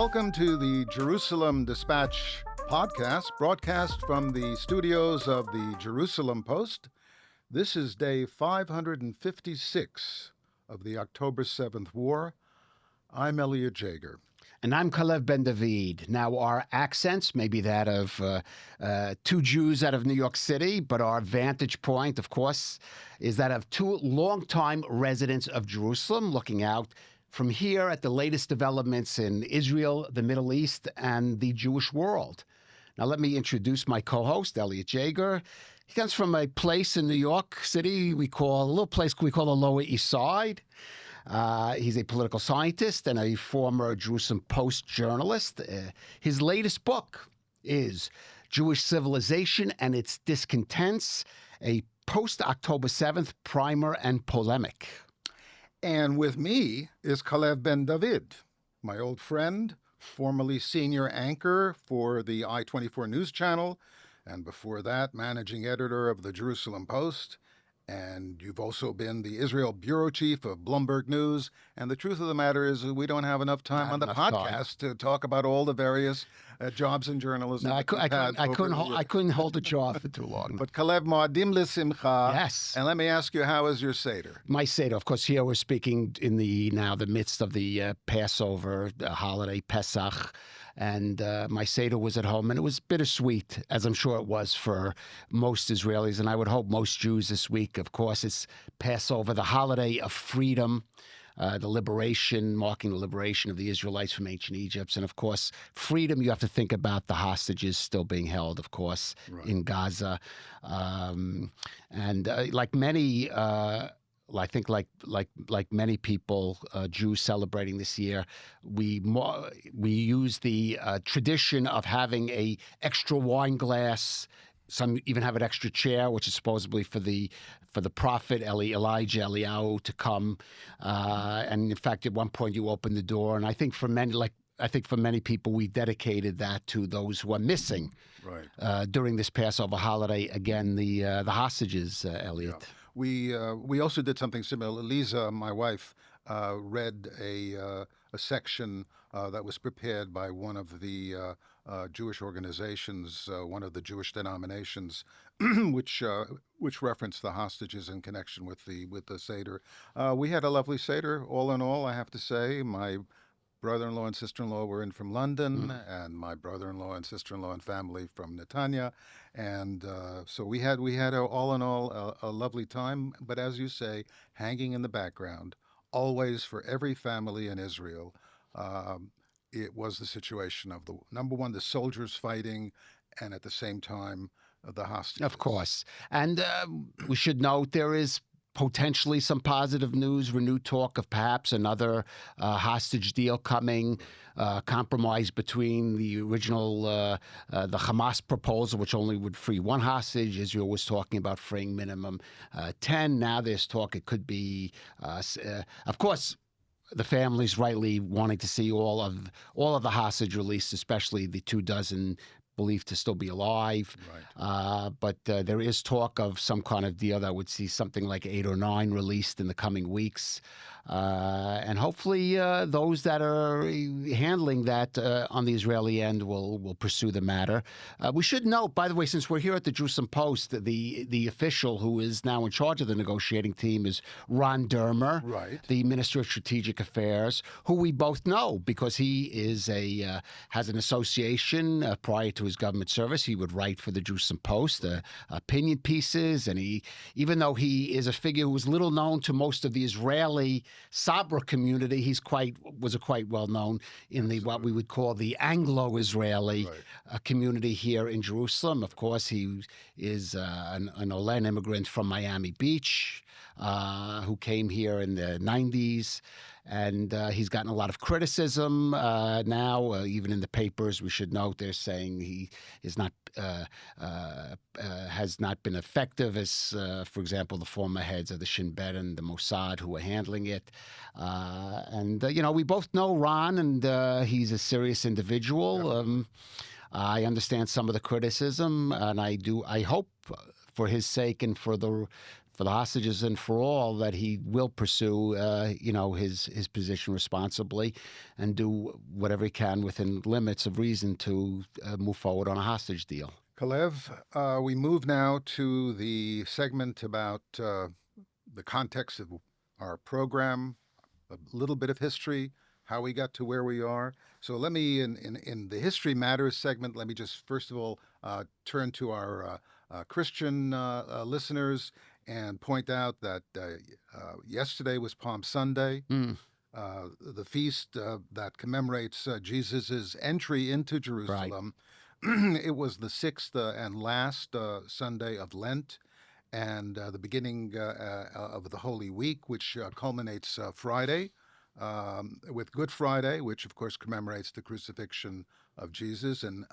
Welcome to the Jerusalem Dispatch podcast, broadcast from the studios of the Jerusalem Post. This is day 556 of the October 7th War. I'm Elliot Jager. And I'm Calev Ben David. Now, our accents may be that of two Jews out of New York City, but our vantage point, of course, is that of two longtime residents of Jerusalem looking out from here at the latest developments in Israel, the Middle East, and the Jewish world. Now, let me introduce my co-host, Elliot Jager. He comes from a place in New York City a little place we call the Lower East Side. He's a political scientist and a former Jerusalem Post journalist. His latest book is Jewish Civilization and Its Discontents, a post-October 7th primer and polemic. And with me is Calev Ben David, my old friend, formerly senior anchor for the I-24 News Channel, and before that, managing editor of the Jerusalem Post. And you've also been the Israel bureau chief of Bloomberg News. And the truth of the matter is we don't have enough time on the podcast to talk about all the various jobs in journalism. No, I couldn't hold a jaw for too long. But Calev, Moadim L'Simcha. Yes. And let me ask you, how is your Seder? My Seder, of course, here we're speaking in the midst of the Passover, the holiday, Pesach. And my Seder was at home, and it was bittersweet, as I'm sure it was for most Israelis, and I would hope most Jews this week. Of course, it's Passover, the holiday of freedom, marking the liberation of the Israelites from ancient Egypt. And, of course, freedom, you have to think about the hostages still being held, of course, in Gaza. Like many... I think, like many people, Jews celebrating this year, we use the tradition of having a extra wine glass. Some even have an extra chair, which is supposedly for the prophet Eliyahu to come. And in fact, at one point, you open the door, and I think for many people, we dedicated that to those who are missing during this Passover holiday. Again, the hostages, Elliot. Yeah. We also did something similar. Lisa, my wife, read a section that was prepared by one of the Jewish organizations, one of the Jewish denominations, which referenced the hostages in connection with the Seder. We had a lovely Seder, all in all, I have to say. My brother-in-law and sister-in-law were in from London, and my brother-in-law and sister-in-law and family from Netanya, and so we had all in all a lovely time. But as you say, hanging in the background, always for every family in Israel, it was the situation of the soldiers fighting, and at the same time the hostages. Of course, and we should note there is potentially some positive news, renewed talk of perhaps another hostage deal coming, compromise between the original, the Hamas proposal, which only would free one hostage. Israel was talking about freeing minimum 10. Now there's talk it could be, of course, the families rightly wanting to see all of the hostage released, especially the 24 believed to still be alive. But there is talk of some kind of deal that would see something like 8 or 9 released in the coming weeks. And hopefully those that are handling that on the Israeli end will pursue the matter. We should note, by the way, since we're here at the Jerusalem Post, the official who is now in charge of the negotiating team is Ron Dermer, the Minister of Strategic Affairs, who we both know because he is has an association prior to his government service. He would write for the Jerusalem Post, opinion pieces, and even though he is a figure who is little known to most of the Israeli Sabra community, was quite well known in what we would call the Anglo-Israeli community here in Jerusalem. Of course, he is an Olen immigrant from Miami Beach who came here in the 90s. And he's gotten a lot of criticism now, even in the papers. We should note they're saying he is not has not been effective as, for example, the former heads of the Shin Bet and the Mossad who are handling it. We both know Ron, and he's a serious individual. I understand some of the criticism, and I hope for his sake and for the for the hostages and for all, that he will pursue, his position responsibly and do whatever he can within limits of reason to move forward on a hostage deal. Calev, we move now to the segment about the context of our program, a little bit of history, how we got to where we are. So let me, in the History Matters segment, let me just first of all turn to our Christian listeners and point out that yesterday was Palm Sunday, the feast that commemorates Jesus' entry into Jerusalem. Right. It was the sixth and last Sunday of Lent, and the beginning of the Holy Week, which culminates Friday with Good Friday, which of course commemorates the crucifixion of Jesus, and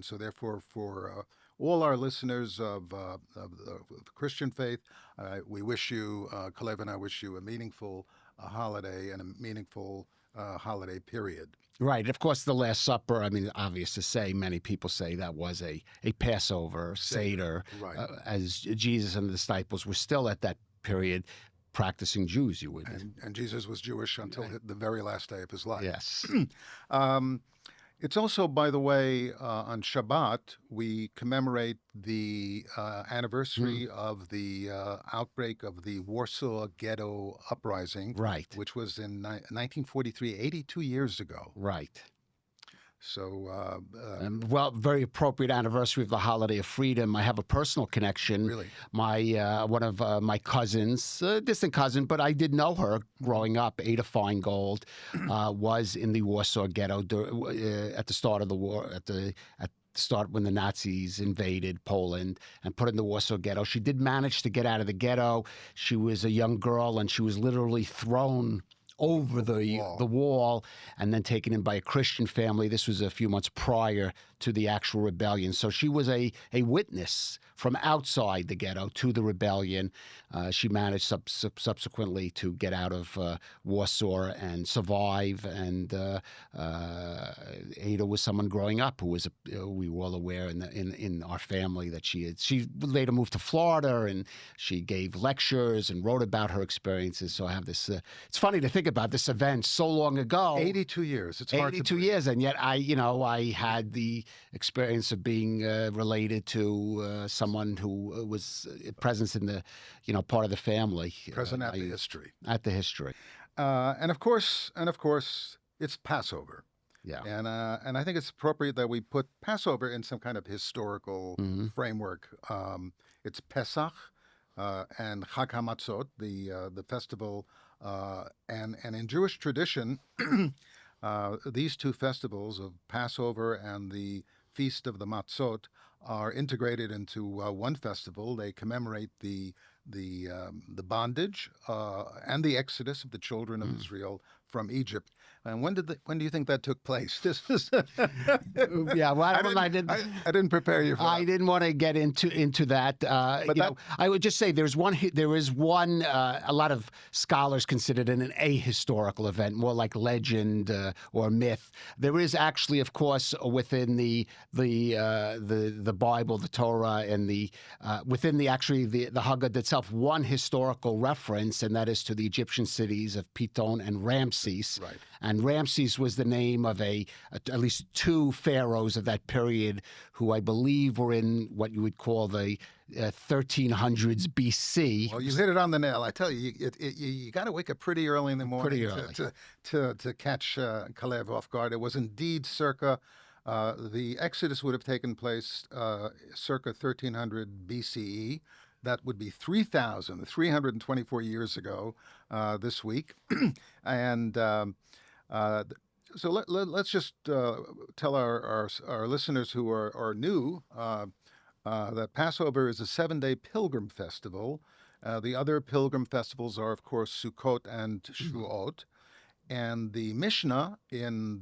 so therefore for all our listeners of the Christian faith, we wish you, Calev and I wish you a meaningful holiday and a meaningful holiday period. Right. Of course, the Last Supper, I mean, obvious to say, many people say that was a Passover, Seder, right. As Jesus and the disciples were still at that period practicing Jews, you would. And Jesus was Jewish until the very last day of his life. Yes. It's also, by the way, on Shabbat, we commemorate the anniversary of the outbreak of the Warsaw Ghetto Uprising, right, which was in 1943, 82 years ago. Right. So, well, very appropriate anniversary of the holiday of freedom. I have a personal connection. Really? My one of my cousins, distant cousin, but I did know her growing up. Ada Feingold was in the Warsaw Ghetto at the start of the war. At the start when the Nazis invaded Poland and put in the Warsaw Ghetto. She did manage to get out of the ghetto. She was a young girl, and she was literally thrown over the wall and then taken in by a Christian family. This was a few months prior to the actual rebellion. So she was a witness from outside the ghetto to the rebellion. She managed subsequently to get out of Warsaw and survive. And Ada was someone growing up who was, we were all aware in our family that she later moved to Florida, and she gave lectures and wrote about her experiences. So I have this, it's funny to think about this event so long ago. 82 years. It's hard 82 years, and yet I had the experience of being related to someone who was present in the, part of the family. Present at the history. At the history. And of course, it's Passover. Yeah. And I think it's appropriate that we put Passover in some kind of historical framework. It's Pesach and Chag HaMatzot, the festival. And in Jewish tradition, these two festivals of Passover and the Feast of the Matzot are integrated into one festival. They commemorate the bondage and the exodus of the children of Israel from Egypt. And when do you think that took place? This is yeah. Well, I didn't prepare you for that. I didn't want to get into that. I would just say there is one. A lot of scholars consider it an ahistorical event, more like legend or myth. There is actually, of course, within the Bible, the Torah, and within the Haggadah itself, one historical reference, and that is to the Egyptian cities of Piton and Ramses. Right. And Ramses was the name of at least two pharaohs of that period, who I believe were in what you would call the 1300s BC. Well, you hit it on the nail. I tell you, you got to wake up pretty early in the morning to catch Calev off guard. It was indeed circa. The Exodus would have taken place circa 1300 BCE. That would be 3,324 years ago this week. And so let's just tell our listeners who are new that Passover is a 7-day pilgrim festival. The other pilgrim festivals are, of course, Sukkot and Shavuot. And the Mishnah in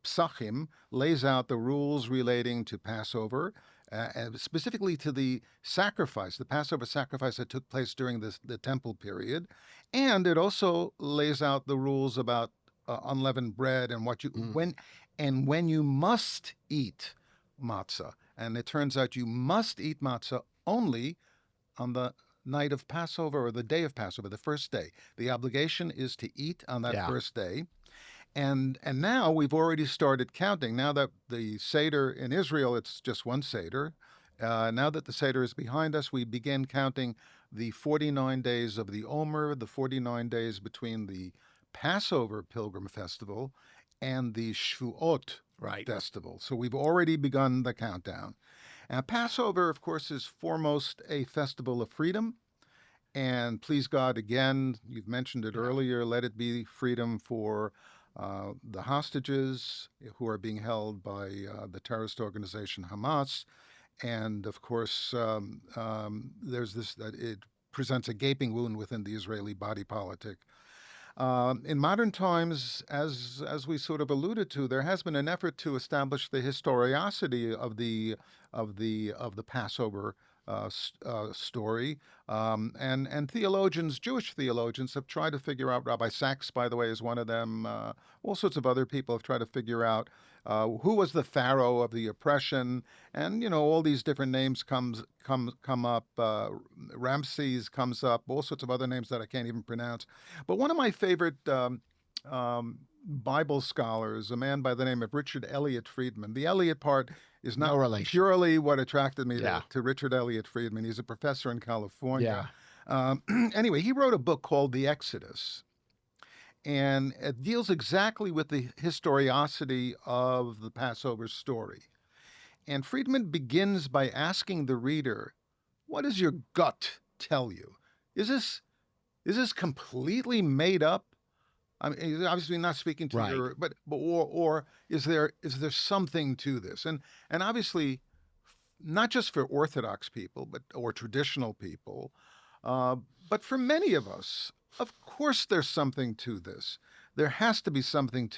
Psachim lays out the rules relating to Passover, and specifically to the sacrifice, the Passover sacrifice that took place during the temple period. And it also lays out the rules about unleavened bread and when you must eat matzah. And it turns out you must eat matzah only on the night of Passover or the day of Passover, the first day. The obligation is to eat on that Yeah. first day. And now we've already started counting. Now that the Seder in Israel, it's just one Seder. Now that the Seder is behind us, we begin counting the 49 days of the Omer, the 49 days between the Passover Pilgrim Festival and the Shvuot Right. Festival. So we've already begun the countdown. And Passover, of course, is foremost a festival of freedom. And please God, again, you've mentioned it earlier, let it be freedom for the hostages who are being held by the terrorist organization Hamas. And of course, there's this that it presents a gaping wound within the Israeli body politic. In modern times, as we sort of alluded to, there has been an effort to establish the historicity of the Passover story, and theologians, Jewish theologians, have tried to figure out. Rabbi Sachs, by the way, is one of them. All sorts of other people have tried to figure out who was the pharaoh of the oppression, and all these different names come up. Ramses comes up. All sorts of other names that I can't even pronounce. But one of my favorite Bible scholars, a man by the name of Richard Elliot Friedman. The Elliot part is not No relation. purely what attracted me Yeah. to Richard Elliot Friedman. He's a professor in California. Yeah. Anyway, he wrote a book called The Exodus, and it deals exactly with the historicity of the Passover story. And Friedman begins by asking the reader, what does your gut tell you? Is this completely made up? I mean, he's obviously not speaking to Right. your, or is there something to this? And obviously, not just for Orthodox people, or traditional people, but for many of us, of course, there's something to this. There has to be something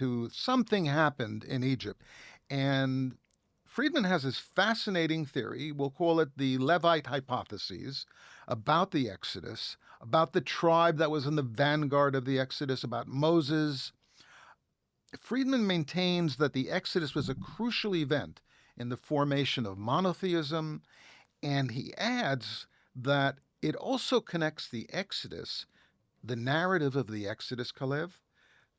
happened in Egypt, and Friedman has this fascinating theory. We'll call it the Levite hypotheses about the Exodus, about the tribe that was in the vanguard of the Exodus, about Moses. Friedman maintains that the Exodus was a crucial event in the formation of monotheism, and he adds that it also connects the Exodus, the narrative of the Exodus, Calev,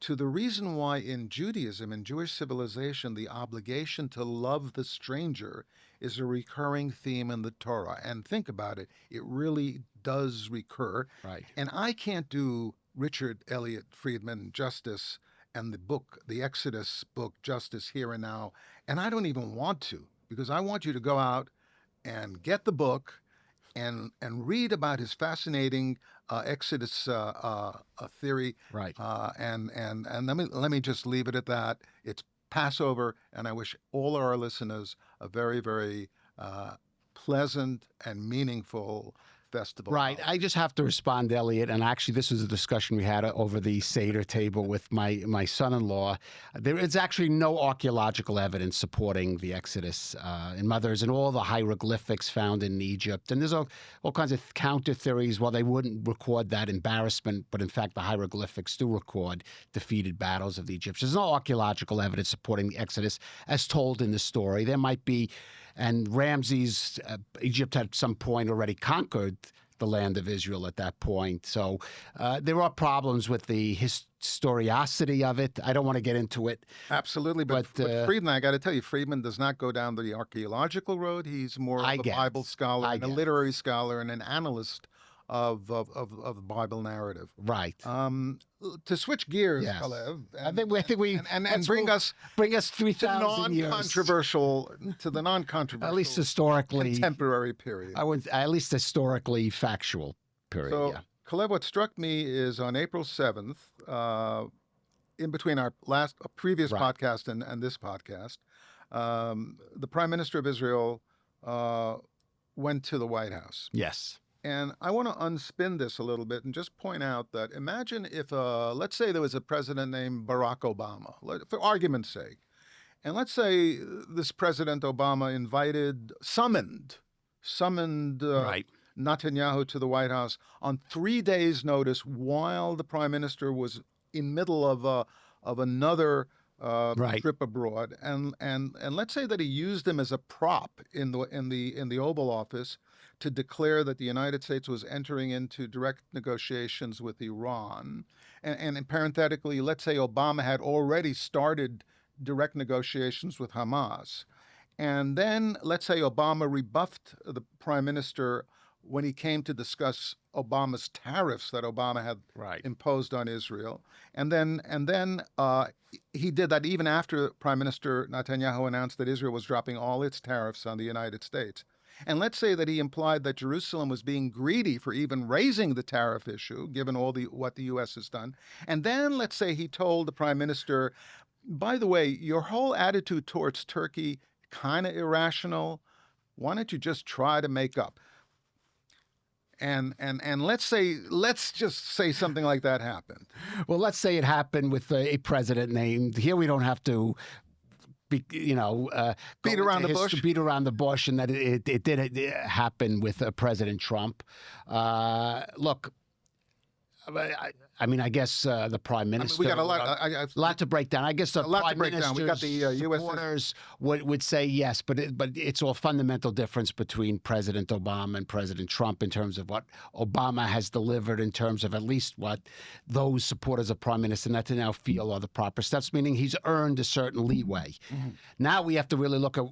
to the reason why in Judaism, in Jewish civilization, the obligation to love the stranger is a recurring theme in the Torah. And think about it, it really does recur. Right. And I can't do Richard Elliot Friedman justice and the Exodus book justice here and now. And I don't even want to, because I want you to go out and get the book and read about his fascinating Exodus theory. Right. And let me just leave it at that. It's Passover, and I wish all our listeners a very, very pleasant and meaningful festival. Right. I just have to respond, Elliot. And actually, this was a discussion we had over the Seder table with my son-in-law. There is actually no archaeological evidence supporting the Exodus in Mothers and all the hieroglyphics found in Egypt. And there's all kinds of counter theories. Well, they wouldn't record that embarrassment, but in fact, the hieroglyphics do record defeated battles of the Egyptians. There's no archaeological evidence supporting the Exodus as told in the story. There might be. And Ramses, Egypt had at some point already conquered the land of Israel at that point. So there are problems with the historicity of it. I don't want to get into it. Absolutely. But Friedman, I got to tell you, Friedman does not go down the archaeological road. He's more of a Bible scholar, and a literary scholar, and an analyst of Bible narrative. Right. To switch gears, Yes. Calev, I think we and bring us 3,000 years to the non-controversial, at least historically contemporary period. At least historically factual period. So, yeah. Calev, what struck me is on April 7th, in between our previous podcast and this podcast, the Prime Minister of Israel went to the White House. Yes. And I want to unspin this a little bit and just point out that imagine if, let's say there was a president named Barack Obama, for argument's sake. And let's say this President Obama summoned Netanyahu to the White House on 3 days' notice while the prime minister was in middle of another Right. trip abroad, and let's say that he used them as a prop in the Oval Office to declare that the United States was entering into direct negotiations with Iran, and parenthetically, let's say Obama had already started direct negotiations with Hamas. And then let's say Obama rebuffed the prime minister when he came to discuss Obama's tariffs that Obama had Right. imposed on Israel. And then he did that even after Prime Minister Netanyahu announced that Israel was dropping all its tariffs on the United States. And let's say that he implied that Jerusalem was being greedy for even raising the tariff issue, given what the U.S. has done. And then let's say he told the prime minister, by the way, your whole attitude towards Turkey kind of irrational. Why don't you just try to make up? And let's just say something like that happened. Well, let's say it happened with a president named. Here we don't have to beat around the bush. Beat around the bush, and that it did happen with President Trump. Look, I mean, I guess the prime minister. We got a lot. Lot to break down. I guess the prime minister's We got the U.S. supporters would say yes, but it's a fundamental difference between President Obama and President Trump in terms of what Obama has delivered, in terms of at least what those supporters of Prime Minister Netanyahu feel are the proper steps, meaning he's earned a certain leeway. Mm-hmm. Now we have to really look at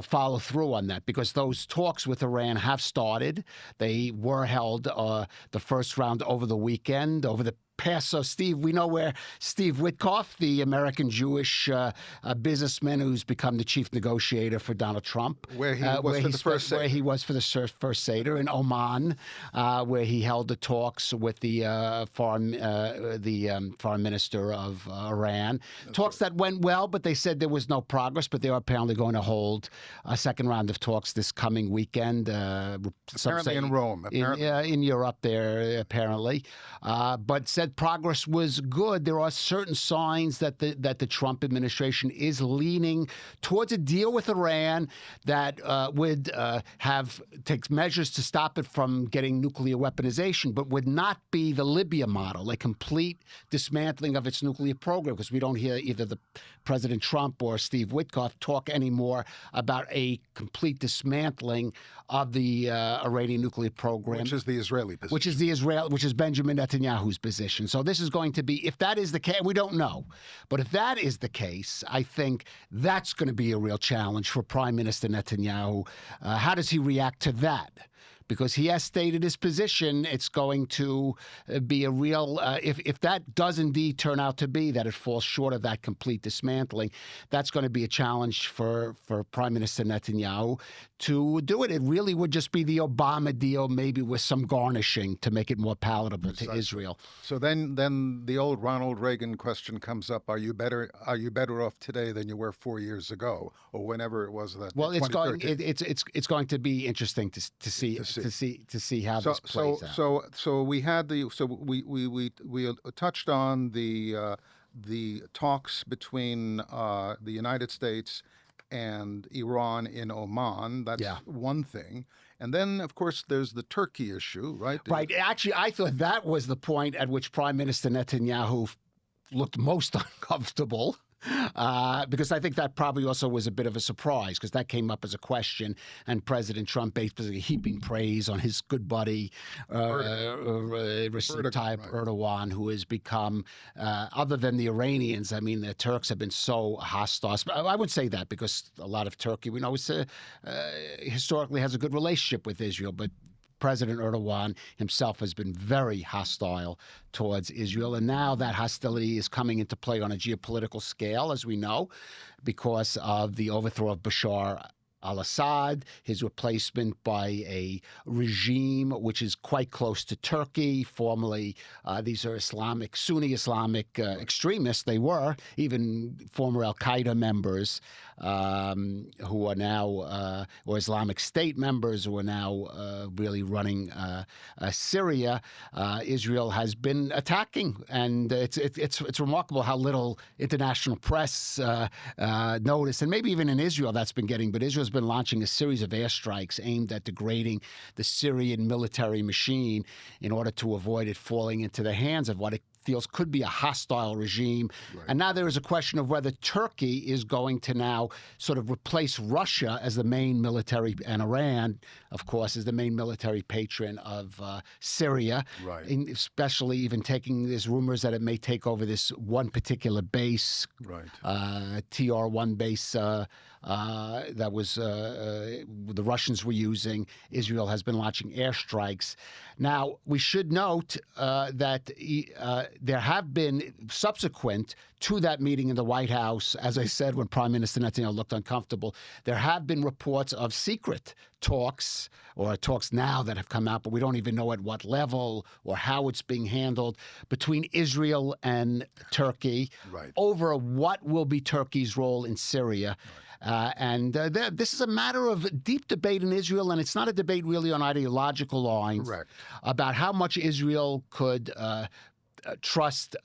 follow through on that, because those talks with Iran have started. They were held the first round over the weekend, over the past. So, Steve, we know where Steve Witkoff, the American Jewish businessman who's become the chief negotiator for Donald Trump, where he was for the first Seder. Where he was for the first Seder in Oman, where he held the talks with the foreign minister of Iran. Talks that went well, but they said there was no progress. But they are apparently going to hold a second round of talks this coming weekend. Apparently in Rome. In Europe there, apparently. But said progress was good. There are certain signs that the Trump administration is leaning towards a deal with Iran that would take measures to stop it from getting nuclear weaponization, but would not be the Libya model, a complete dismantling of its nuclear program, because we don't hear either the President Trump or Steve Witkoff talk anymore about a complete dismantling of the Iranian nuclear program, which is the Israeli position. Which is Benjamin Netanyahu's position. So this is going to be, if that is the case, we don't know, but if that is the case, I think that's going to be a real challenge for Prime Minister Netanyahu. How does he react to that? Because he has stated his position, it's going to be a real, if that does indeed turn out to be that it falls short of that complete dismantling, that's going to be a challenge for Prime Minister Netanyahu to do it. It really would just be the Obama deal, maybe with some garnishing to make it more palatable to Israel. So then the old Ronald Reagan question comes up: Are you better off today than you were 4 years ago, or whenever it was that? Well, it's going to be interesting to see how this plays out. So we touched on the talks between the United States and Iran in Oman. That's one thing. And then, of course, there's the Turkey issue, right? Right. Actually, I thought that was the point at which Prime Minister Netanyahu looked most uncomfortable. Because I think that probably also was a bit of a surprise, because that came up as a question, and President Trump basically heaping praise on his good buddy Recep Tayyip Erdogan, who has become, other than the Iranians, I mean, the Turks have been so hostile. I would say that because a lot of Turkey, we know, historically has a good relationship with Israel, but President Erdogan himself has been very hostile towards Israel. And now that hostility is coming into play on a geopolitical scale, as we know, because of the overthrow of Bashar al-Assad, his replacement by a regime which is quite close to Turkey. Formerly, these are Sunni Islamic extremists. They were even former al-Qaeda members who are now, or Islamic State members who are now really running Syria. Israel has been attacking, and it's remarkable how little international press notice, and maybe even in Israel that's been getting. But Israel's been launching a series of airstrikes aimed at degrading the Syrian military machine in order to avoid it falling into the hands of what it feels could be a hostile regime. Right. And now there is a question of whether Turkey is going to now sort of replace Russia as the main military, and Iran, of course, is the main military patron of Syria, Right. especially even taking, there's rumors that it may take over this one particular base, Right. TR-1 base that was the Russians were using. Israel has been launching airstrikes. Now, we should note that there have been, subsequent to that meeting in the White House, as I said, when Prime Minister Netanyahu looked uncomfortable, there have been reports of secret talks, or talks now that have come out, but we don't even know at what level or how it's being handled, between Israel and Turkey Right. over what will be Turkey's role in Syria. This is a matter of deep debate in Israel, and it's not a debate really on ideological lines. Correct. About how much Israel could trust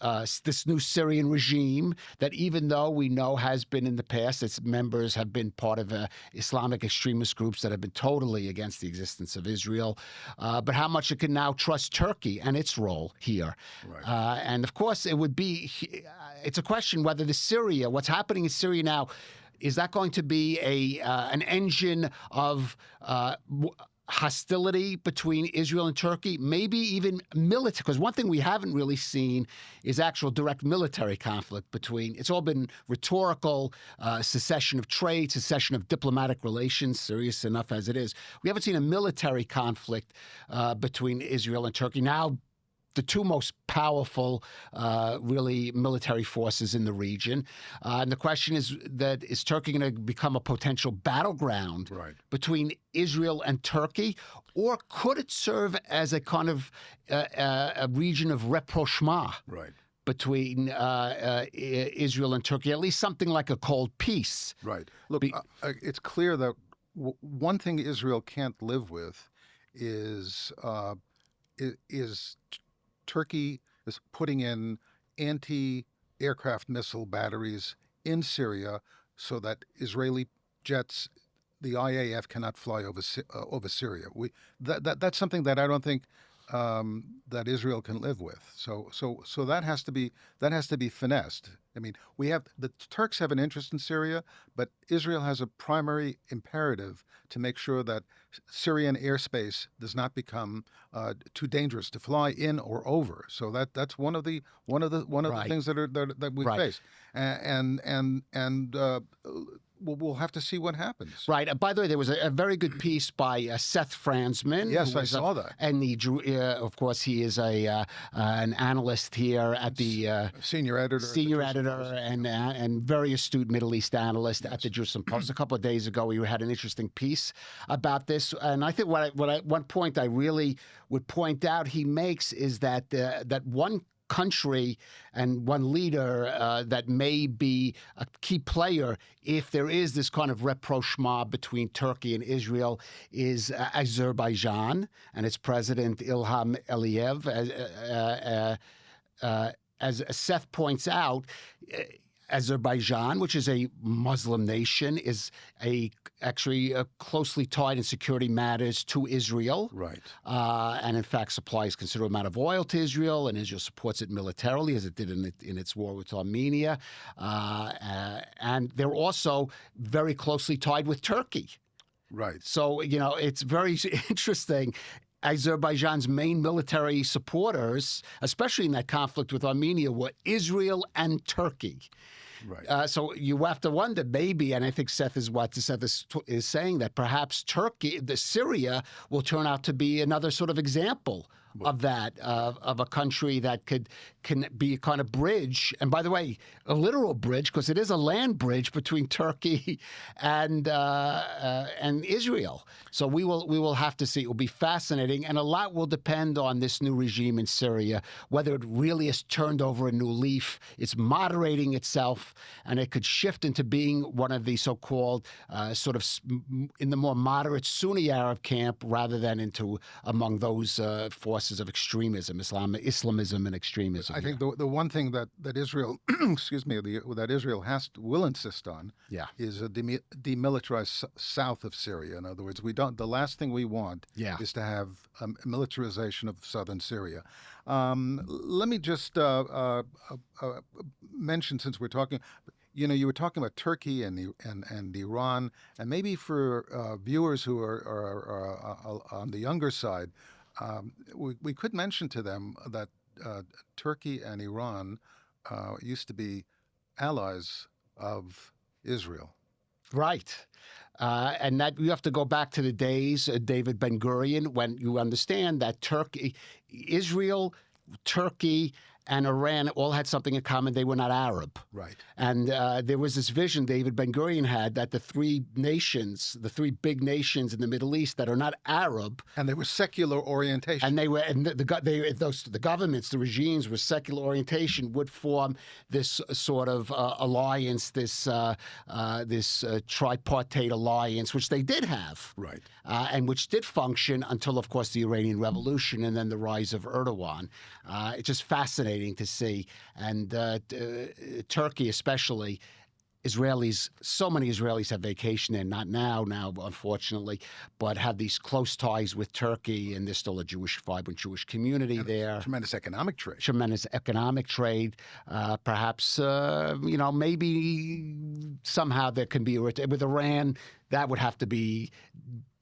this new Syrian regime that, even though we know has been in the past, its members have been part of Islamic extremist groups that have been totally against the existence of Israel, but how much it can now trust Turkey and its role here. Right. And of course, it's a question whether what's happening in Syria now, is that going to be an engine of hostility between Israel and Turkey, maybe even military? Because one thing we haven't really seen is actual direct military conflict between, it's all been rhetorical, cessation of trade, cessation of diplomatic relations, serious enough as it is. We haven't seen a military conflict between Israel and Turkey. Now, the two most powerful, really, military forces in the region. And the question is Turkey going to become a potential battleground Right. between Israel and Turkey? Or could it serve as a kind of a region of rapprochement Right. between Israel and Turkey, at least something like a cold peace? Right. Look, it's clear that one thing Israel can't live with is Turkey is putting in anti-aircraft missile batteries in Syria so that Israeli jets, the IAF, cannot fly over Syria. That's something that I don't think that Israel can live with. So that has to be finessed. I mean, the Turks have an interest in Syria, but Israel has a primary imperative to make sure that Syrian airspace does not become too dangerous to fly in or over. So that's one of the Right. things that we Right. face, and we'll have to see what happens. Right. By the way, there was a very good piece by Seth Franzman. Yes, who I was saw that. And of course, he is an analyst here at the Senior editor. senior editor and very astute Middle East analyst at the Jerusalem Post. A couple of days ago, we had an interesting piece about this, and I think one point I really would point out he makes is that that one country and one leader that may be a key player if there is this kind of rapprochement between Turkey and Israel is Azerbaijan and its president Ilham Aliyev. As Seth points out, Azerbaijan, which is a Muslim nation, is actually closely tied in security matters to Israel. Right. And in fact supplies considerable amount of oil to Israel, and Israel supports it militarily, as it did in its war with Armenia. And they're also very closely tied with Turkey. Right. So, it's very interesting. Azerbaijan's main military supporters, especially in that conflict with Armenia, were Israel and Turkey. Right. So you have to wonder, maybe, and I think Seth is saying that perhaps Syria will turn out to be another sort of example of that, of a country that can be a kind of bridge, and by the way, a literal bridge, because it is a land bridge between Turkey and Israel. So we will have to see. It will be fascinating, and a lot will depend on this new regime in Syria, whether it really has turned over a new leaf, it's moderating itself, and it could shift into being one of the so-called sort of in the more moderate Sunni Arab camp, rather than into among those forces forces of extremism, Islamism and extremism. I think the one thing that Israel, excuse me, that Israel will insist on, Yeah. is a demilitarized south of Syria. In other words, the last thing we want Yeah. is to have a militarization of southern Syria. Let me just mention, since we're talking, you were talking about Turkey and Iran, and maybe for viewers who are on the younger side, we could mention to them that Turkey and Iran used to be allies of Israel. Right. And that you have to go back to the days of David Ben-Gurion, when you understand that Israel, Turkey, and Iran all had something in common. They were not Arab. Right. And there was this vision David Ben-Gurion had that the three big nations in the Middle East that are not Arab, and they were secular orientation, and the governments, the regimes with secular orientation would form this sort of alliance, this tripartite alliance, which they did have, right, and which did function until, of course, the Iranian Revolution and then the rise of Erdogan. It's just fascinating to see, and Turkey especially. So many Israelis have vacation there, not now, unfortunately, but have these close ties with Turkey, and there's still a vibrant Jewish community there. Tremendous economic trade. Perhaps, maybe somehow there can be, with Iran, that would have to be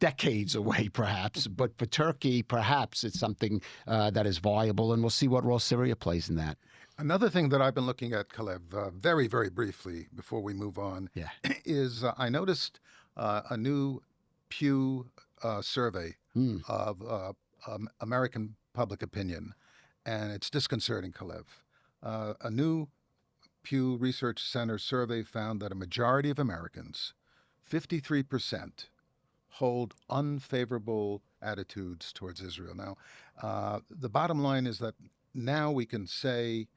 decades away, perhaps. But for Turkey, perhaps it's something that is viable, and we'll see what role Syria plays in that. Another thing that I've been looking at, Calev, very, very briefly before we move on, is I noticed a new Pew survey of American public opinion, and it's disconcerting, Calev. A new Pew Research Center survey found that a majority of Americans, 53%, hold unfavorable attitudes towards Israel. Now, the bottom line is that now we can say,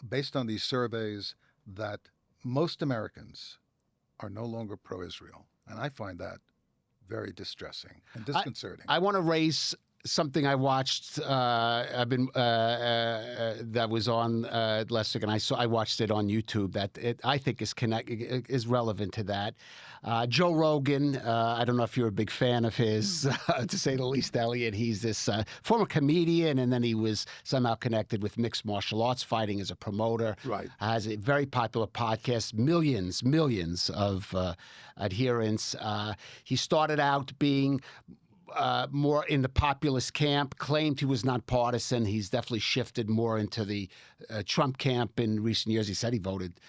based on these surveys, that most Americans are no longer pro-Israel. And I find that very distressing and disconcerting. I want to raise something I watched. That was on last week, and I watched it on YouTube. I think is relevant to that. Joe Rogan. I don't know if you're a big fan of his, to say the least, Elliot. He's this former comedian, and then he was somehow connected with mixed martial arts fighting as a promoter. Right. Has a very popular podcast, millions of adherents. He started out being more in the populist camp, claimed he was nonpartisan. He's definitely shifted more into the Trump camp in recent years. He said he voted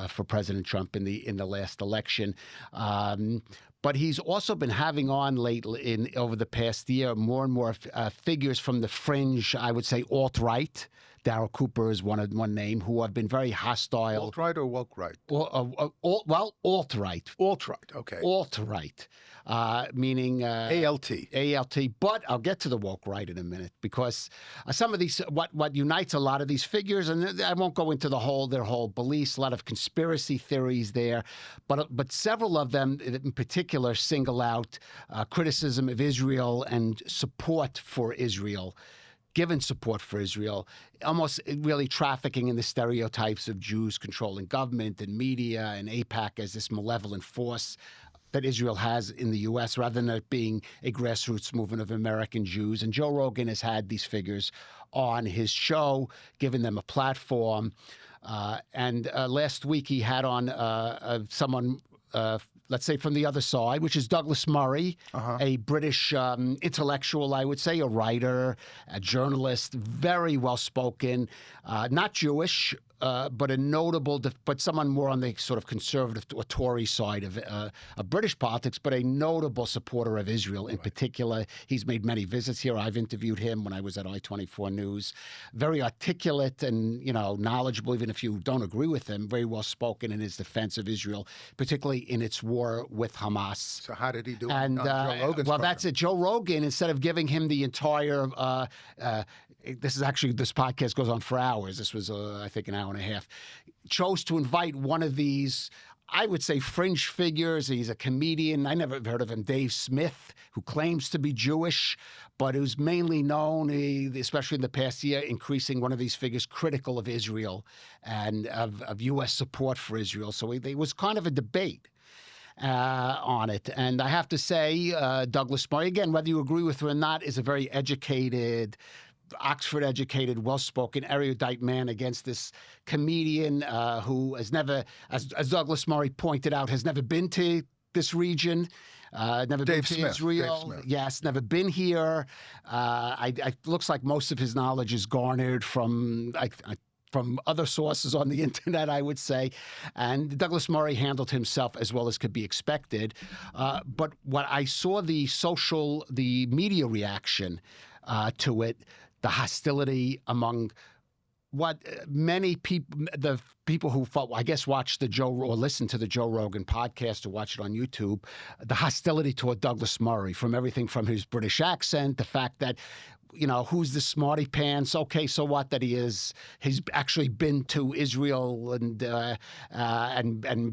for President Trump in the last election. But he's also been having on lately, over the past year, more and more figures from the fringe, I would say alt-right. Darryl Cooper is one name, who have been very hostile. Alt-right or woke-right? Well, alt-right. Alt-right, okay. Alt-right, meaning... ALT. ALT, but I'll get to the woke-right in a minute, because some of these, what unites a lot of these figures, and I won't go into their whole beliefs, a lot of conspiracy theories there, but several of them in particular single out criticism of Israel and support for Israel. Given support for Israel, almost really trafficking in the stereotypes of Jews controlling government and media and AIPAC as this malevolent force that Israel has in the U.S., rather than it being a grassroots movement of American Jews. And Joe Rogan has had these figures on his show, giving them a platform. And last week he had on someone... let's say from the other side, which is Douglas Murray, a British intellectual, I would say, a writer, a journalist, very well-spoken, not Jewish, but a notable, but someone more on the sort of conservative or Tory side of British politics, but a notable supporter of Israel in particular. He's made many visits here. I've interviewed him when I was at I-24 News. Very articulate and, knowledgeable, even if you don't agree with him, very well-spoken in his defense of Israel, particularly in its war with Hamas. So how did he do and, on Joe Rogan's program? That's it. Joe Rogan, instead of giving him the entire this podcast goes on for hours. This was, I think, an hour and a half. Chose to invite one of these, I would say, fringe figures. He's a comedian. I never heard of him. Dave Smith, who claims to be Jewish, but who's mainly known, especially in the past year, increasing one of these figures critical of Israel and of U.S. support for Israel. So there was kind of a debate on it. And I have to say, Douglas Murray, again, whether you agree with her or not, is a very educated, Oxford-educated, well-spoken, erudite man against this comedian who has never, as Douglas Murray pointed out, has never been to this region, never been to Israel. Yes, never been here. Looks like most of his knowledge is garnered from other sources on the internet, I would say. And Douglas Murray handled himself as well as could be expected. But what I saw the media reaction to it, the hostility among what many people, the people who watched or listened to the Joe Rogan podcast or watched it on YouTube, the hostility toward Douglas Murray, from everything from his British accent, the fact that, who's the smarty pants? Okay, so what that he's actually been to Israel and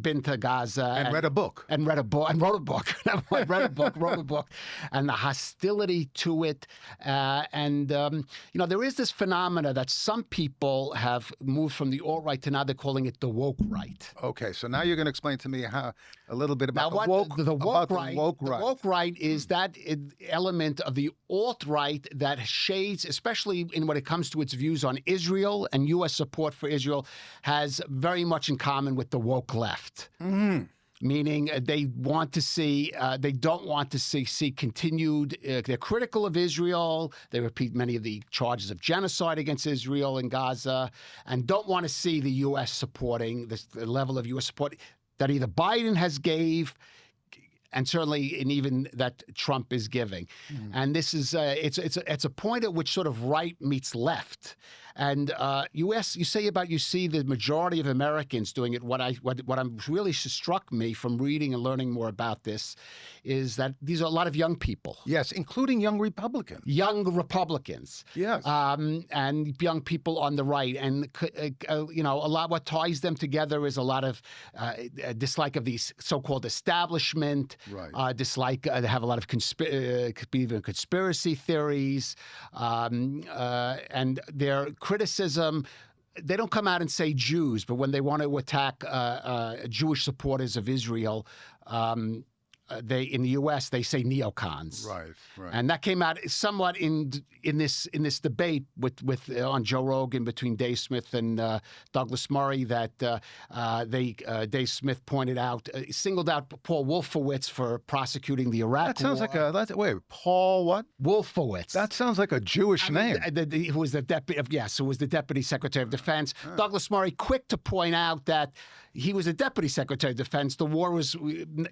been to Gaza and read a book and wrote a book, and the hostility to it, there is this phenomena that some people have moved from the alt-right to now they're calling it the woke right. Okay, so now you're going to explain to me a little bit about the woke right. The woke right is that element of the alt-right that shades, especially in when it comes to its views on Israel and U.S. support for Israel, has very much in common with the woke left. Mm-hmm. Meaning they want to see, they don't want to see continued, they're critical of Israel. They repeat many of the charges of genocide against Israel in Gaza, and don't want to see the U.S. supporting the level of U.S. support that either Biden has gave, and certainly even that Trump is giving. Mm. And this is it's a point at which sort of right meets left. And you see the majority of Americans doing it. What really struck me from reading and learning more about this is that these are a lot of young people. Yes, including young Republicans. Young Republicans. Yes. And young people on the right. And, a lot what ties them together is a lot of dislike of these so-called establishment. Right. Dislike, they have a lot of conspiracy theories. And their criticism, they don't come out and say Jews, but when they want to attack Jewish supporters of Israel, in the U.S. they say neocons. Right. And that came out somewhat in this debate with on Joe Rogan between Dave Smith and Douglas Murray, that Dave Smith pointed out, singled out Paul Wolfowitz for prosecuting the Iraq War. That sounds like Paul what? Wolfowitz. That sounds like a Jewish name. Who was the Deputy Secretary of Defense. Douglas Murray, quick to point out that he was a Deputy Secretary of Defense. The war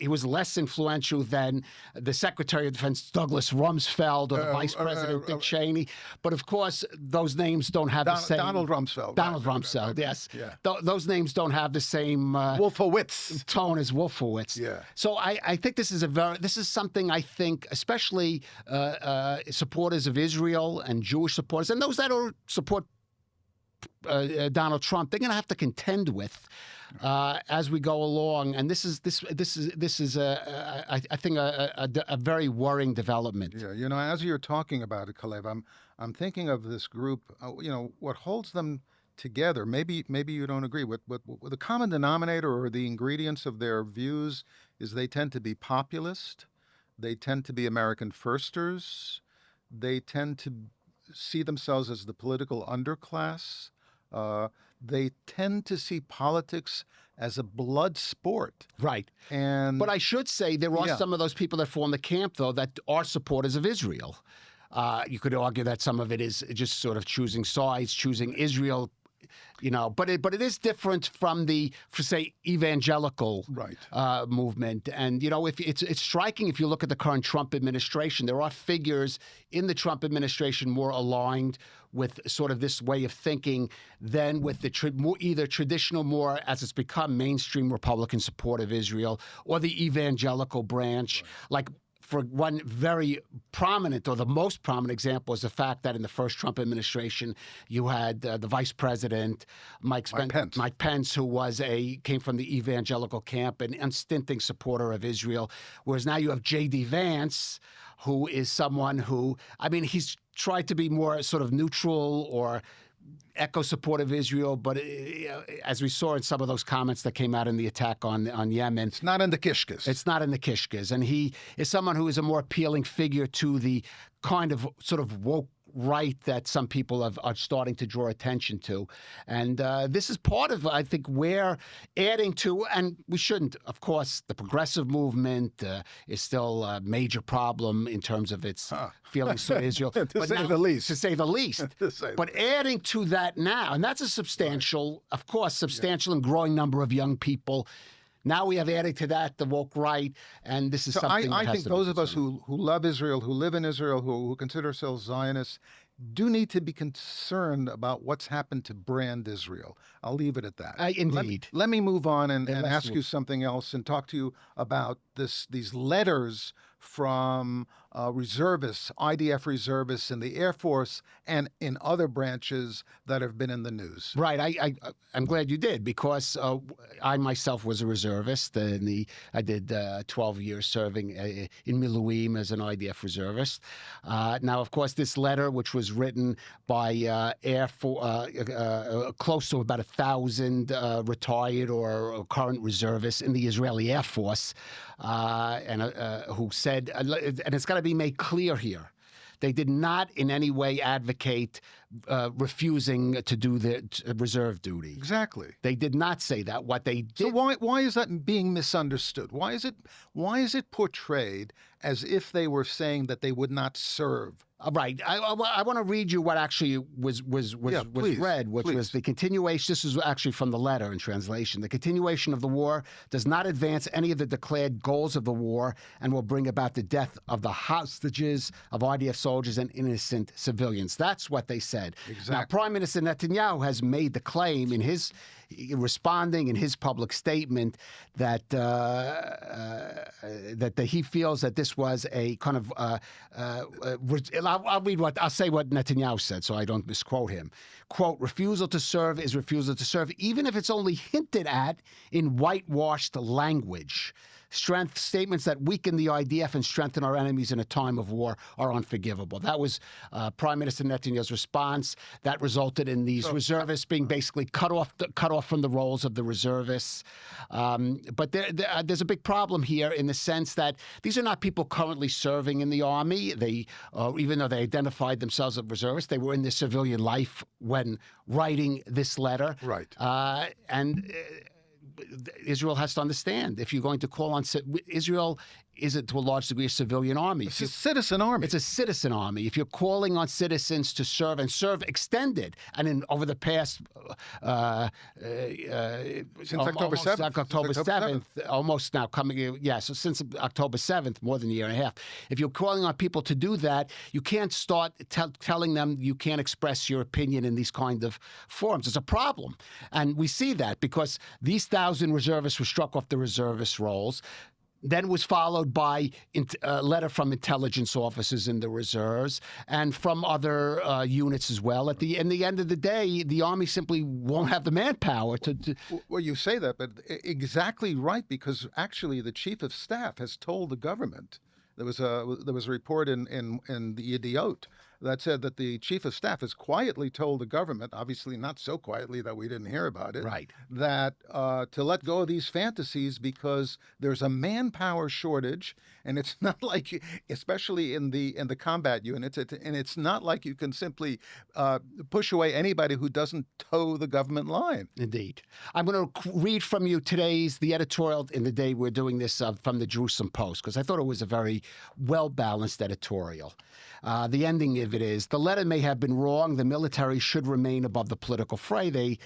he was less influential than the Secretary of Defense, Douglas Rumsfeld, or the Vice President, Dick Cheney. But of course, those names don't have the same... Donald Rumsfeld. Donald Rumsfeld, yes. Yeah. Those names don't have the same... Wolfowitz. ...tone as Wolfowitz. Yeah. So I think this is something I think, especially supporters of Israel and Jewish supporters, and those that support Donald Trump, they're going to have to contend with as we go along, and this is I think a very worrying development. Yeah, as you're talking about it, Calev, I'm thinking of this group. What holds them together. Maybe you don't agree with the common denominator or the ingredients of their views is they tend to be populist, they tend to be American firsters, they tend to see themselves as the political underclass. They tend to see politics as a blood sport. Right. But I should say there are some of those people that form the camp, though, that are supporters of Israel. You could argue that some of it is just sort of choosing sides, choosing Israel, but it is different from the, say, evangelical movement. And, if it's striking if you look at the current Trump administration, there are figures in the Trump administration more aligned with sort of this way of thinking than with the either traditional, more as it's become mainstream Republican support of Israel, or the evangelical branch. Like, for one very prominent, or the most prominent example, is the fact that in the first Trump administration, you had the vice president, Mike Pence, who came from the evangelical camp, an unstinting supporter of Israel, whereas now you have J.D. Vance, who is someone who, I mean, he's tried to be more sort of neutral or echo support of Israel, but as we saw in some of those comments that came out in the attack on Yemen, it's not in the kishkas. It's not in the kishkas, and he is someone who is a more appealing figure to the kind of sort of woke right that some people are starting to draw attention to. And this is part of, I think, where adding to, and we shouldn't, of course, the progressive movement is still a major problem in terms of its feelings toward Israel. To say the least. To say the least. But adding to that now, and that's a substantial, of course, substantial and growing number of young people. Now we have added to that the woke right, and this is something I think those of us who love Israel, who live in Israel, who consider ourselves Zionists, do need to be concerned about what's happened to brand Israel. I'll leave it at that. Indeed. Let me move on and ask you something else and talk to you about these letters from reservists, IDF reservists in the Air Force and in other branches that have been in the news. Right. I'm glad you did, because I myself was a reservist. I did 12 years serving in Miluim as an IDF reservist. Now, of course, this letter, which was written by Air Force, close to about 1,000 retired or current reservists in the Israeli Air Force, and who said, and it's got to be made clear here, they did not in any way advocate refusing to do the reserve duty. Exactly. They did not say that. What they did. So why is that being misunderstood? Why is it portrayed as if they were saying that they would not serve? Right. I want to read you what actually was read, which was the continuation. This is actually from the letter in translation. The continuation of the war does not advance any of the declared goals of the war and will bring about the death of the hostages, of IDF soldiers, and innocent civilians. That's what they said. Exactly. Now, Prime Minister Netanyahu has made the claim in his responding in his public statement that he feels that this was a kind of I'll say what Netanyahu said so I don't misquote him. Quote, refusal to serve is refusal to serve, even if it's only hinted at in whitewashed language. Statements that weaken the IDF and strengthen our enemies in a time of war are unforgivable. That was Prime Minister Netanyahu's response. That resulted in these reservists being basically cut off from the roles of the reservists. But there's a big problem here in the sense that these are not people currently serving in the army. They, even though they identified themselves as reservists, they were in their civilian life when writing this letter. Right. Israel has to understand, if you're going to call on Israel, is it to a large degree a civilian army? It's a citizen army. It's a citizen army. If you're calling on citizens to serve and serve extended, and over the past since October 7th, almost now coming, so since October 7th, more than a year and a half. If you're calling on people to do that, you can't start telling them you can't express your opinion in these kind of forums. It's a problem, and we see that because these 1,000 reservists were struck off the reservist rolls. Then was followed by a letter from intelligence officers in the reserves and from other units as well. In the end of the day, the Army simply won't have the manpower to... Well, you say that, but exactly right, because actually the Chief of Staff has told the government. There was a report in the Idiot that said that the Chief of Staff has quietly told the government, obviously not so quietly that we didn't hear about it, right, that to let go of these fantasies because there's a manpower shortage, and it's not like, especially in the combat units, and it's not like you can simply push away anybody who doesn't toe the government line. Indeed. I'm going to read from you the editorial in the day we're doing this from the Jerusalem Post, because I thought it was a very well-balanced editorial. The ending of it is, the letter may have been wrong. The military should remain above the political fray. They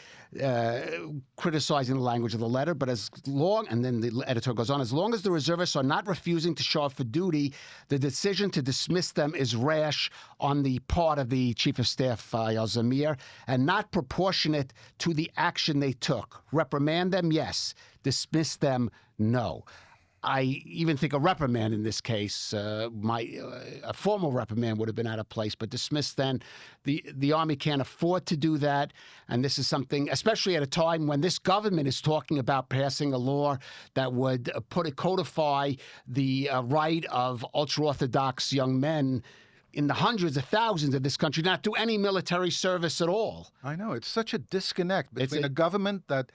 criticizing the language of the letter, but as long, and then the editor goes on, as long as the reservists are not refusing to show up for duty, the decision to dismiss them is rash on the part of the Chief of Staff, Eyal Zamir, and not proportionate to the action they took. Reprimand them, yes. Dismiss them, no. I even think a reprimand in this case, a formal reprimand would have been out of place, but dismissed then. The Army can't afford to do that. And this is something, especially at a time when this government is talking about passing a law that would codify the right of ultra-Orthodox young men in the hundreds of thousands of this country not do any military service at all. I know. It's such a disconnect between a government that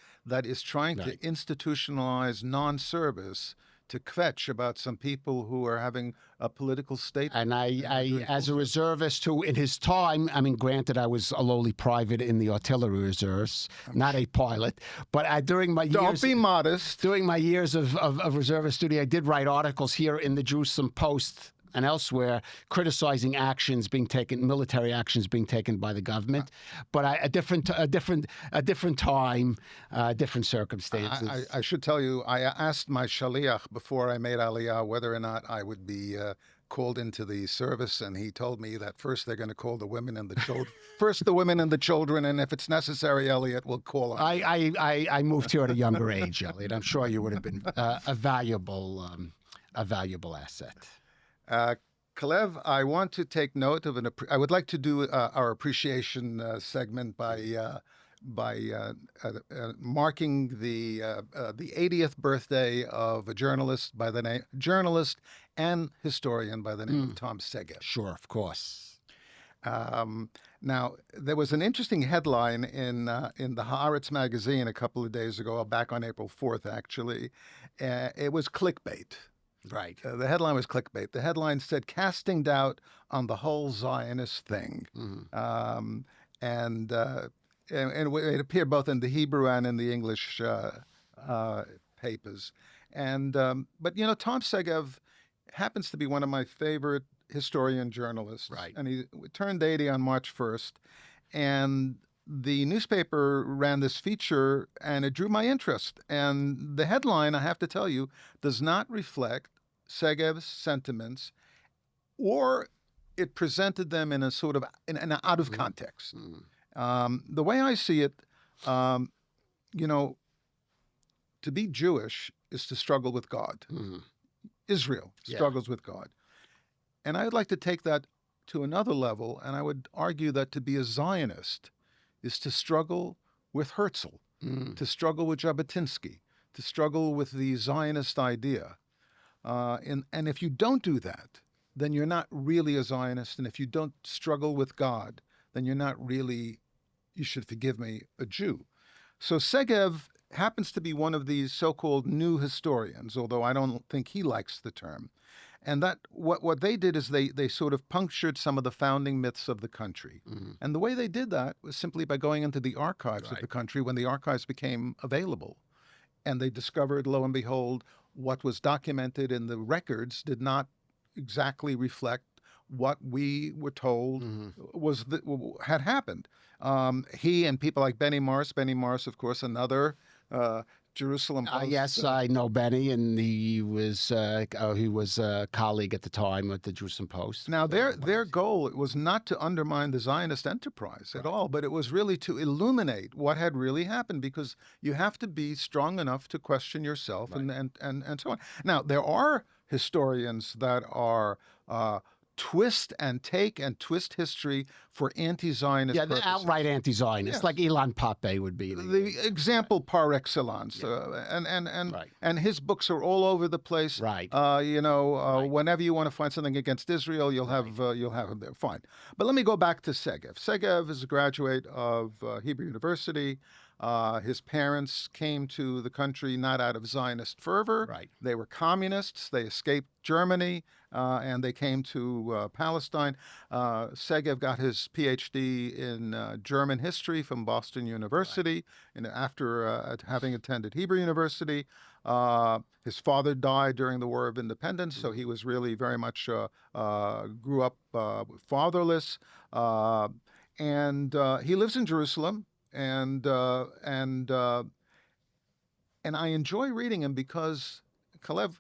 is trying to institutionalize non-service to kvetch about some people who are having a political statement. And I as a reservist who, in his time, I mean, granted, I was a lowly private in the artillery reserves, not a pilot, but during my years... Don't be modest. During my years of reservist duty, I did write articles here in the Jerusalem Post and elsewhere criticizing actions being taken, military actions being taken by the government, but a different time, different circumstances. I should tell you, I asked my shaliach before I made Aliyah whether or not I would be called into the service, and he told me that first they're going to call the women and the children. First the women and the children, and if it's necessary, Elliot will call on. I moved here at a younger age, Elliot. I'm sure you would have been a valuable asset. Calev, I want to take note of I would like to do our appreciation segment by marking the 80th birthday of a journalist and historian by the name of Tom Segev. Sure, of course. Now, there was an interesting headline in the Haaretz magazine a couple of days ago, back on April 4th, actually. It was clickbait. Right. The headline was clickbait. The headline said, "Casting doubt on the whole Zionist thing." Mm-hmm. And it appeared both in the Hebrew and in the English papers. But, Tom Segev happens to be one of my favorite historian journalists. Right. And he turned 80 on March 1st. And the newspaper ran this feature, and it drew my interest. And the headline, I have to tell you, does not reflect Segev's sentiments, or it presented them in a sort of in an out of context. The way I see it, to be Jewish is to struggle with God. Israel struggles with God. And I would like to take that to another level, and I would argue that to be a Zionist is to struggle with Herzl, to struggle with Jabotinsky, to struggle with the Zionist idea. And if you don't do that, then you're not really a Zionist. And if you don't struggle with God, then you're not really, you should forgive me, a Jew. So Segev happens to be one of these so-called new historians, although I don't think he likes the term. And that what they did is they sort of punctured some of the founding myths of the country. And the way they did that was simply by going into the archives of the country when the archives became available. And they discovered, lo and behold, what was documented in the records did not exactly reflect what we were told had happened. He and people like Benny Morris, of course, another Jerusalem Post. Yes, I know Benny, and he was a colleague at the time at the Jerusalem Post. Now, their goal was not to undermine the Zionist enterprise at all, but it was really to illuminate what had really happened, because you have to be strong enough to question yourself and so on. Now, there are historians that are twist history for anti-Zionist purposes. Outright anti-Zionist, like Ilan Pape would be the example par excellence. And his books are all over the place. Right. Whenever you want to find something against Israel, you'll have him there. Fine. But let me go back to Segev. Segev is a graduate of Hebrew University. His parents came to the country not out of Zionist fervor. Right. They were communists. They escaped Germany, and they came to Palestine. Segev got his PhD in German history from Boston University, after having attended Hebrew University. His father died during the War of Independence, so he was really very much grew up fatherless. And he lives in Jerusalem. And I enjoy reading him because Calev,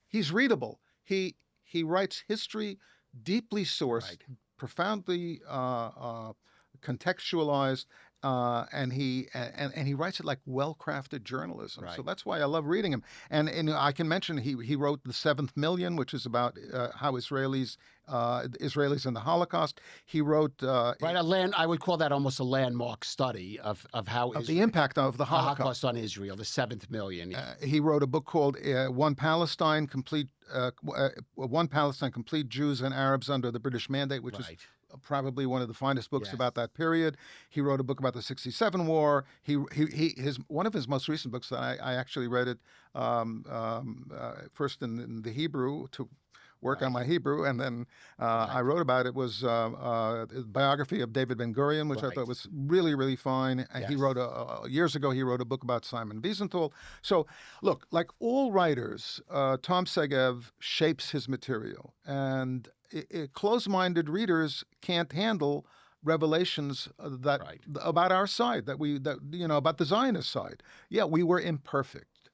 he's readable. He writes history deeply sourced, profoundly contextualized, and he writes it like well-crafted journalism. So Right. that's why I love reading him. And I can mention he wrote The Seventh Million, which is about how Israelis in the Holocaust. He wrote Right, I would call that almost a landmark study of how of the impact of the Holocaust. Holocaust on Israel, the 7th million. He wrote a book called One Palestine, One Palestine, Complete Jews and Arabs Under the British Mandate, which is Right. probably one of the finest books Yes. about that period. He wrote a book about the '67 war. One of his most recent books that I actually read it first in the Hebrew to work on my Hebrew, and then I wrote about it was a biography of David Ben Gurion, which I Right. thought was really, really fine. And he Yes. wrote years ago. He wrote a book about Simon Wiesenthal. So, look, like all writers, Tom Segev shapes his material, and closed-minded readers can't handle revelations that Right. about our side, about the Zionist side. Yeah, we were imperfect.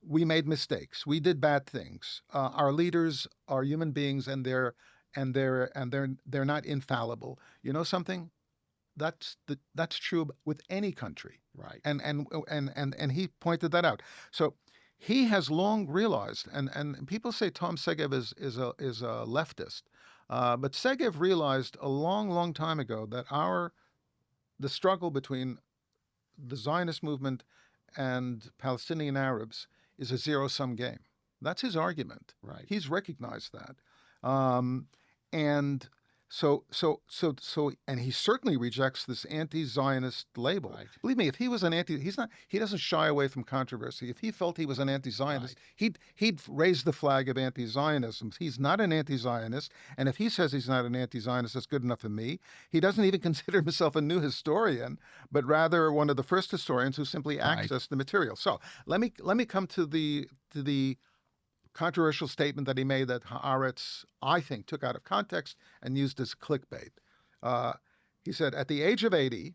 We made mistakes. We did bad things. Our leaders are human beings, and they're not infallible. You know something? That's true with any country. Right. And he pointed that out. So he has long realized, and people say Tom Segev is a leftist, but Segev realized a long, long time ago that the struggle between the Zionist movement and Palestinian Arabs is a zero-sum game. That's his argument. Right. He's recognized that, and and he certainly rejects this anti-Zionist label. Right. Believe me, if he was he doesn't shy away from controversy. If he felt he was an anti-Zionist, he'd raise the flag of anti-Zionism. He's not an anti-Zionist, and if he says he's not an anti-Zionist, that's good enough for me. He doesn't even consider himself a new historian, but rather one of the first historians who simply accessed the material. So let me come to the controversial statement that he made that Haaretz, I think, took out of context and used as clickbait. He said, at the age of 80,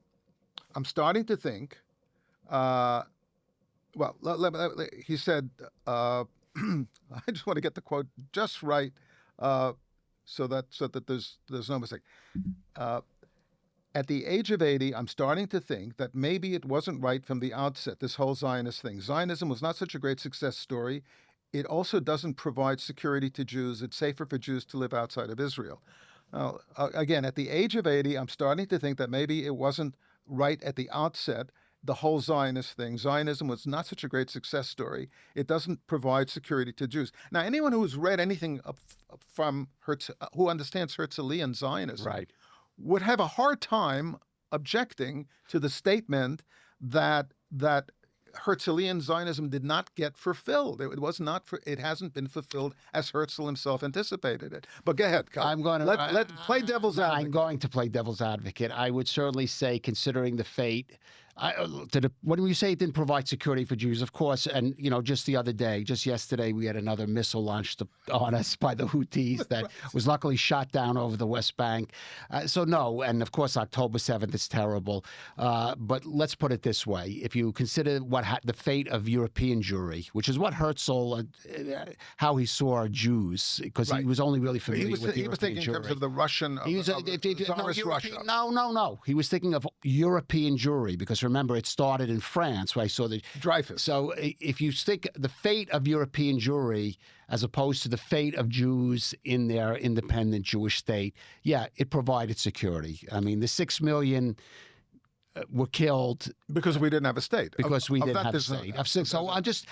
I'm starting to think, he said, I just want to get the quote just right so that there's no mistake. At the age of 80, I'm starting to think that maybe it wasn't right from the outset, this whole Zionist thing. Zionism was not such a great success story. It also doesn't provide security to Jews. It's safer for Jews to live outside of Israel. Again, at the age of 80, I'm starting to think that maybe it wasn't right at the outset, the whole Zionist thing. Zionism was not such a great success story. It doesn't provide security to Jews. Now, anyone who's read anything from who understands Herzlian Zionism Right. would have a hard time objecting to the statement that Herzlian Zionism did not get fulfilled. It hasn't been fulfilled as Herzl himself anticipated it. But go ahead, Cal. I'm going to play devil's advocate. I'm going to play devil's advocate. I would certainly say, considering the fate, what do you say? It didn't provide security for Jews, of course. And just yesterday, we had another missile launched on us by the Houthis that was luckily shot down over the West Bank. So no, and of course, October 7th is terrible. But let's put it this way: if you consider the fate of European Jewry, which is what Herzl, how he saw Jews, because he was only really familiar with European He was thinking in terms of the Russian, Tsarist Russia. No. He was thinking of European Jewry, because remember, it started in France, where I saw the Dreyfus. So if you think the fate of European Jewry as opposed to the fate of Jews in their independent Jewish state, yeah, it provided security. I mean, the 6 million were killed because we didn't have a state. Because we didn't have a state. So I'm just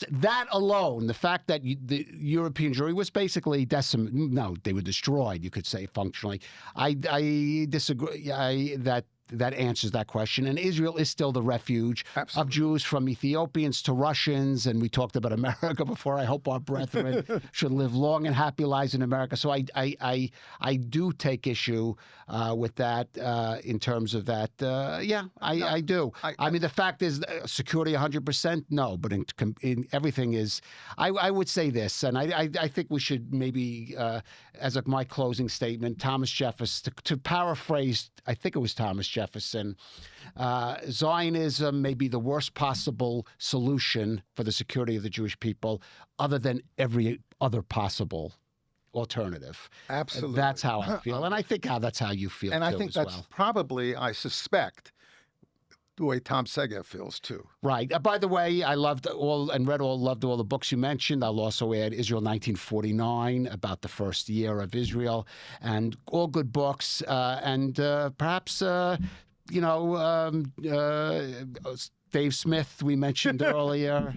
that alone, the fact that the European Jewry was basically decimated. No, they were destroyed, you could say, functionally. I disagree. That answers that question. And Israel is still the refuge of Jews, from Ethiopians to Russians. And we talked about America before. I hope our brethren should live long and happy lives in America. So I do take issue with that in terms of that. I do. I mean, the fact is, security 100%? No. But in everything is, I would say this, and I think we should maybe, as my closing statement, Thomas Jefferson, to paraphrase, I think it was Thomas Jefferson, Zionism may be the worst possible solution for the security of the Jewish people, other than every other possible alternative. Absolutely. That's how I feel. And I think that's how you feel, and too, I think as that's well. probably, I suspect, the way Tom Segev feels too. Right. By the way, I loved all the books you mentioned. I'll also add Israel 1949, about the first year of Israel, and all good books. And perhaps, you know, Dave Smith we mentioned earlier,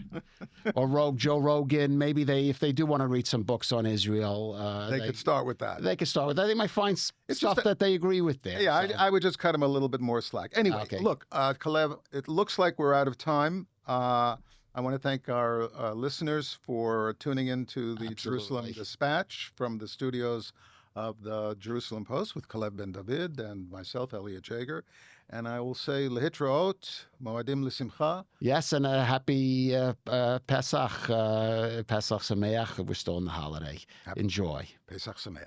or Joe Rogan. Maybe if they do want to read some books on Israel, They could start with that. They could start with that. They might find It's stuff just that they agree with there. Yeah, so. I would just cut him a little bit more slack. Anyway, Okay. look, Calev, it looks like we're out of time. I want to thank our listeners for tuning in to the Jerusalem Absolutely. Dispatch from the studios of the Jerusalem Post with Calev ben David and myself, Elliot Jager. And I will say, lehitraot, moadim l'simcha. Yes, and a happy Pesach, Pesach Sameach. We're still in the holiday. Enjoy. Pesach Sameach.